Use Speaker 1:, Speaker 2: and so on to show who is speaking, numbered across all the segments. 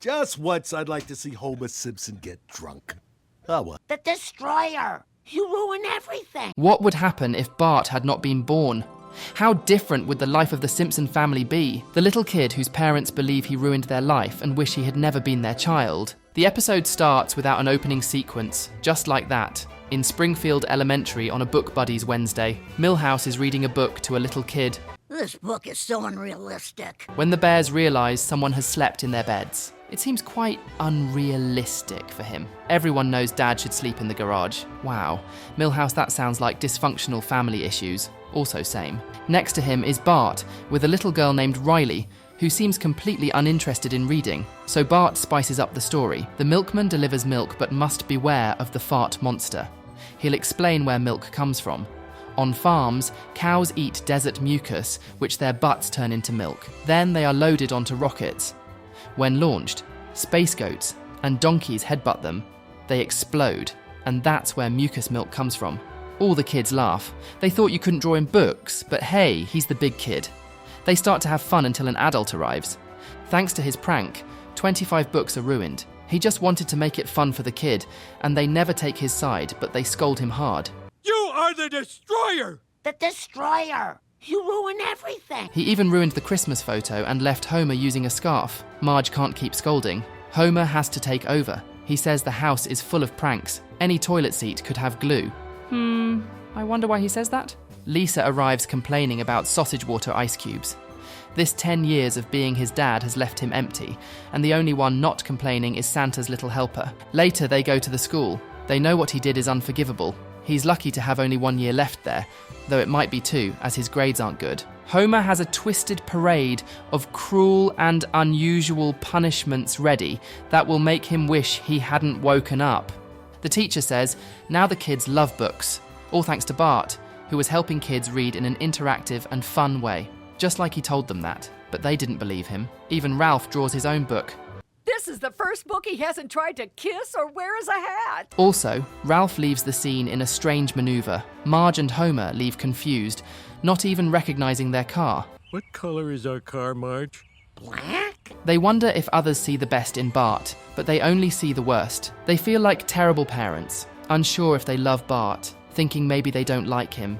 Speaker 1: Just once I'd like to see Homer Simpson get drunk. Oh, what?
Speaker 2: The Destroyer! You ruin everything!
Speaker 3: What would happen if Bart had not been born? How different would the life of the Simpson family be? The little kid whose parents believe he ruined their life and wish he had never been their child. The episode starts without an opening sequence, just like that. In Springfield Elementary on a Book Buddies Wednesday, Milhouse is reading a book to a little kid.
Speaker 2: This book is so unrealistic.
Speaker 3: When the bears realise someone has slept in their beds. It seems quite unrealistic for him. Everyone knows Dad should sleep in the garage. Wow. Milhouse, that sounds like dysfunctional family issues. Also same. Next to him is Bart, with a little girl named Riley, who seems completely uninterested in reading. So Bart spices up the story. The milkman delivers milk but must beware of the fart monster. He'll explain where milk comes from. On farms, cows eat desert mucus, which their butts turn into milk. Then they are loaded onto rockets. When launched, space goats and donkeys headbutt them. They explode, and that's where mucus milk comes from. All the kids laugh. They thought you couldn't draw in books, but hey, he's the big kid. They start to have fun until an adult arrives. Thanks to his prank, 25 books are ruined. He just wanted to make it fun for the kid, and they never take his side, but they scold him hard.
Speaker 4: You are the Destroyer!
Speaker 2: The Destroyer! You ruin everything!
Speaker 3: He even ruined the Christmas photo and left Homer using a scarf. Marge can't keep scolding. Homer has to take over. He says the house is full of pranks. Any toilet seat could have glue. I wonder why he says that? Lisa arrives complaining about sausage water ice cubes. This 10 years of being his dad has left him empty, and the only one not complaining is Santa's little helper. Later they go to the school. They know what he did is unforgivable. He's lucky to have only 1 year left there, though it might be 2, as his grades aren't good. Homer has a twisted parade of cruel and unusual punishments ready that will make him wish he hadn't woken up. The teacher says, now the kids love books, all thanks to Bart, who was helping kids read in an interactive and fun way, just like he told them that. But they didn't believe him. Even Ralph draws his own book.
Speaker 5: This is the first book he hasn't tried to kiss or wear as a hat.
Speaker 3: Also, Ralph leaves the scene in a strange maneuver. Marge and Homer leave confused, not even recognizing their car.
Speaker 4: What color is our car, Marge?
Speaker 2: Black?
Speaker 3: They wonder if others see the best in Bart, but they only see the worst. They feel like terrible parents, unsure if they love Bart, thinking maybe they don't like him.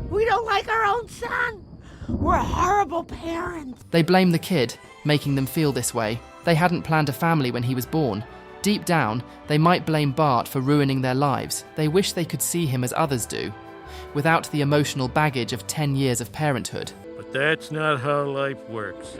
Speaker 2: We don't like our own son! We're horrible parents!
Speaker 3: They blame the kid, making them feel this way. They hadn't planned a family when he was born. Deep down, they might blame Bart for ruining their lives. They wish they could see him as others do, without the emotional baggage of 10 years of parenthood.
Speaker 4: But that's not how life works.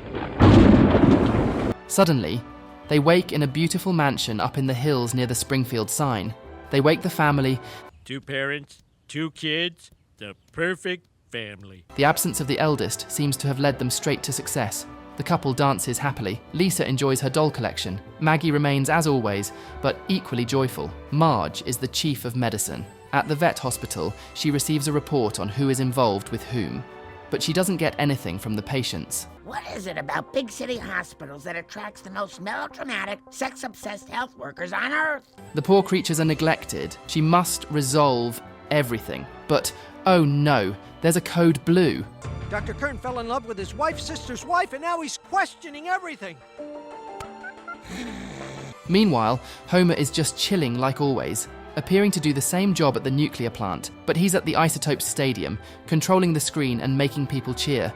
Speaker 3: Suddenly, they wake in a beautiful mansion up in the hills near the Springfield sign. They wake the family.
Speaker 4: 2 parents, 2 kids, the perfect family.
Speaker 3: The absence of the eldest seems to have led them straight to success. The couple dances happily. Lisa enjoys her doll collection. Maggie remains as always, but equally joyful. Marge is the chief of medicine. At the vet hospital, she receives a report on who is involved with whom. But she doesn't get anything from the patients.
Speaker 2: What is it about big city hospitals that attracts the most melodramatic, sex-obsessed health workers on Earth?
Speaker 3: The poor creatures are neglected. She must resolve everything. But, oh no, there's a code blue.
Speaker 6: Dr. Kern fell in love with his wife's sister's wife, and now he's questioning everything.
Speaker 3: Meanwhile, Homer is just chilling like always, appearing to do the same job at the nuclear plant, but he's at the Isotopes Stadium, controlling the screen and making people cheer.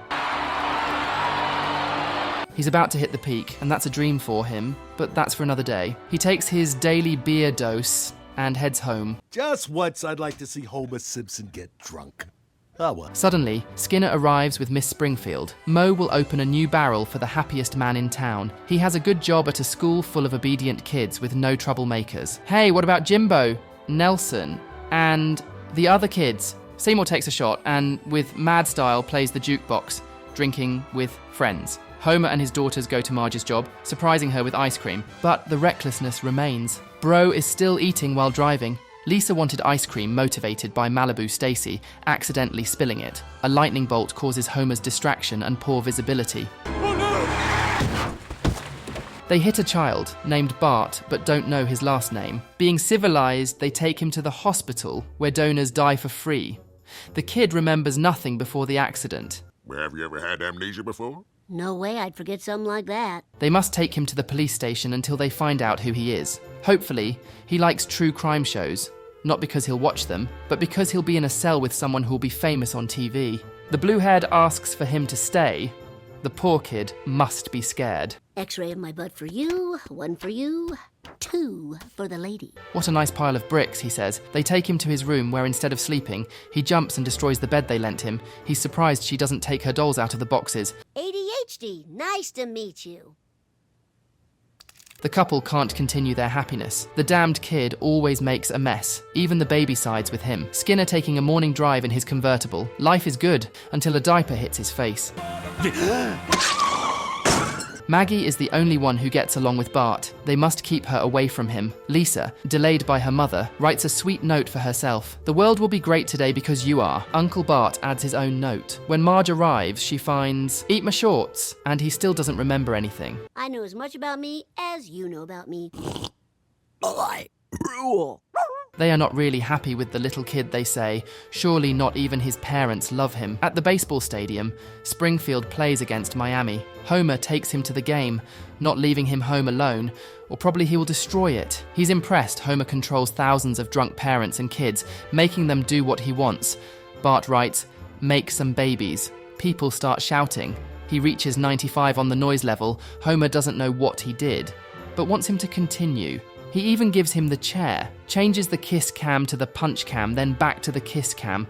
Speaker 3: He's about to hit the peak, and that's a dream for him, but that's for another day. He takes his daily beer dose and heads home.
Speaker 1: Just once I'd like to see Homer Simpson get drunk. Oh, well.
Speaker 3: Suddenly, Skinner arrives with Miss Springfield. Mo will open a new barrel for the happiest man in town. He has a good job at a school full of obedient kids with no troublemakers. Hey, what about Jimbo, Nelson, and the other kids? Seymour takes a shot and, with mad style, plays the jukebox, drinking with friends. Homer and his daughters go to Marge's job, surprising her with ice cream. But the recklessness remains. Bro is still eating while driving. Lisa wanted ice cream motivated by Malibu Stacy, accidentally spilling it. A lightning bolt causes Homer's distraction and poor visibility.
Speaker 4: Oh no!
Speaker 3: They hit a child, named Bart, but don't know his last name. Being civilized, they take him to the hospital, where donors die for free. The kid remembers nothing before the accident.
Speaker 7: Well, have you ever had amnesia before? No way I'd forget something like that.
Speaker 3: They must take him to the police station until they find out who he is. Hopefully, he likes true crime shows. Not because he'll watch them, but because he'll be in a cell with someone who'll be famous on TV. The blue-haired asks for him to stay. The poor kid must be scared.
Speaker 7: X-ray of my butt for you, 1 for you, 2 for the lady.
Speaker 3: What a nice pile of bricks, he says. They take him to his room where instead of sleeping, he jumps and destroys the bed they lent him. He's surprised she doesn't take her dolls out of the boxes.
Speaker 7: ADHD, nice to meet you.
Speaker 3: The couple can't continue their happiness. The damned kid always makes a mess. Even the baby sides with him. Skinner taking a morning drive in his convertible. Life is good until a diaper hits his face. Maggie is the only one who gets along with Bart. They must keep her away from him. Lisa, delayed by her mother, writes a sweet note for herself. The world will be great today because you are. Uncle Bart adds his own note. When Marge arrives, she finds, eat my shorts, and he still doesn't remember anything.
Speaker 7: I know as much about me as you know about me.
Speaker 6: I rule.
Speaker 3: They are not really happy with the little kid, they say. Surely not even his parents love him. At the baseball stadium, Springfield plays against Miami. Homer takes him to the game, not leaving him home alone, or probably he will destroy it. He's impressed Homer controls thousands of drunk parents and kids, making them do what he wants. Bart writes, "Make some babies." People start shouting. He reaches 95 on the noise level. Homer doesn't know what he did, but wants him to continue. He even gives him the chair, changes the kiss cam to the punch cam, then back to the kiss cam.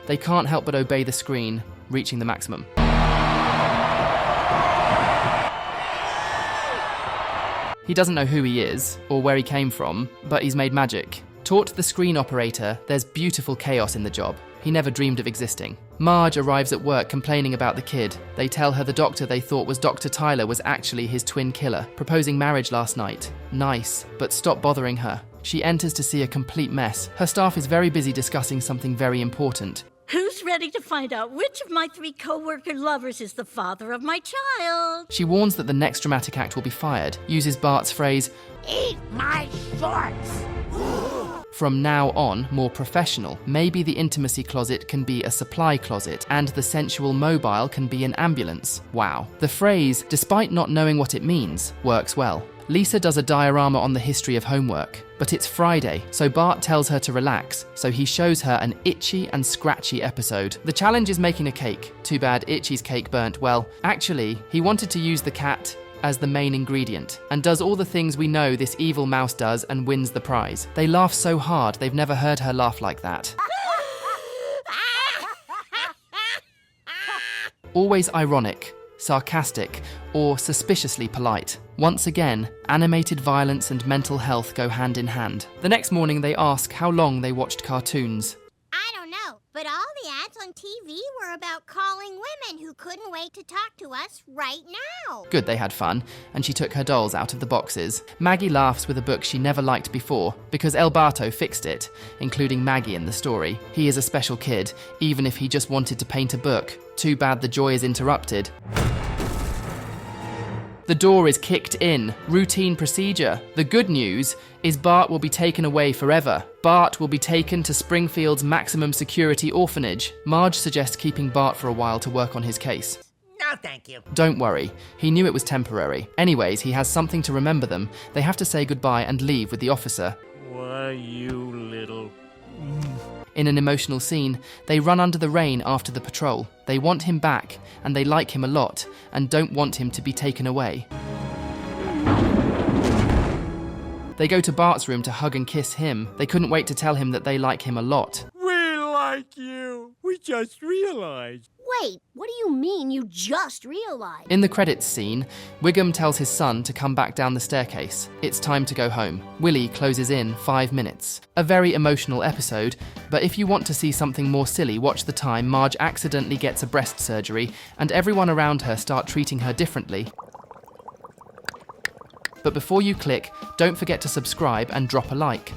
Speaker 3: They can't help but obey the screen, reaching the maximum. He doesn't know who he is, or where he came from, but he's made magic. Taught the screen operator, there's beautiful chaos in the job. He never dreamed of existing. Marge arrives at work complaining about the kid. They tell her the doctor they thought was Dr. Tyler was actually his twin killer, proposing marriage last night. Nice, but stop bothering her. She enters to see a complete mess. Her staff is very busy discussing something very important.
Speaker 8: Who's ready to find out which of my 3 co-worker lovers is the father of my child?
Speaker 3: She warns that the next dramatic act will be fired, uses Bart's phrase,
Speaker 2: Eat my shorts!
Speaker 3: from now on, more professional. Maybe the intimacy closet can be a supply closet, and the sensual mobile can be an ambulance. Wow. The phrase, despite not knowing what it means, works well. Lisa does a diorama on the history of homework, but it's Friday, so Bart tells her to relax, so he shows her an itchy and scratchy episode. The challenge is making a cake. Too bad Itchy's cake burnt. Well, actually, he wanted to use the cat as the main ingredient, and does all the things we know this evil mouse does and wins the prize. They laugh so hard, they've never heard her laugh like that. Always ironic, sarcastic, or suspiciously polite. Once again, animated violence and mental health go hand in hand. The next morning they ask how long they watched cartoons.
Speaker 9: I don't know, but all the ads on TV were about calling women who couldn't wait to talk to us right now.
Speaker 3: Good, they had fun, and she took her dolls out of the boxes. Maggie laughs with a book she never liked before, because El Barto fixed it, including Maggie in the story. He is a special kid, even if he just wanted to paint a book. Too bad the joy is interrupted. The door is kicked in. Routine procedure. The good news is Bart will be taken away forever. Bart will be taken to Springfield's maximum security orphanage. Marge suggests keeping Bart for a while to work on his case.
Speaker 2: No, thank you.
Speaker 3: Don't worry, he knew it was temporary. Anyways, he has something to remember them. They have to say goodbye and leave with the officer.
Speaker 4: Why, you little...
Speaker 3: In an emotional scene, they run under the rain after the patrol. They want him back, and they like him a lot, and don't want him to be taken away. They go to Bart's room to hug and kiss him. They couldn't wait to tell him that they like him a lot.
Speaker 4: We like you. We just realized.
Speaker 7: Wait, what do you mean you just realized?
Speaker 3: In the credits scene, Wiggum tells his son to come back down the staircase. It's time to go home. Willie closes in 5 minutes. A very emotional episode, but if you want to see something more silly, watch the time Marge accidentally gets a breast surgery and everyone around her start treating her differently. But before you click, don't forget to subscribe and drop a like.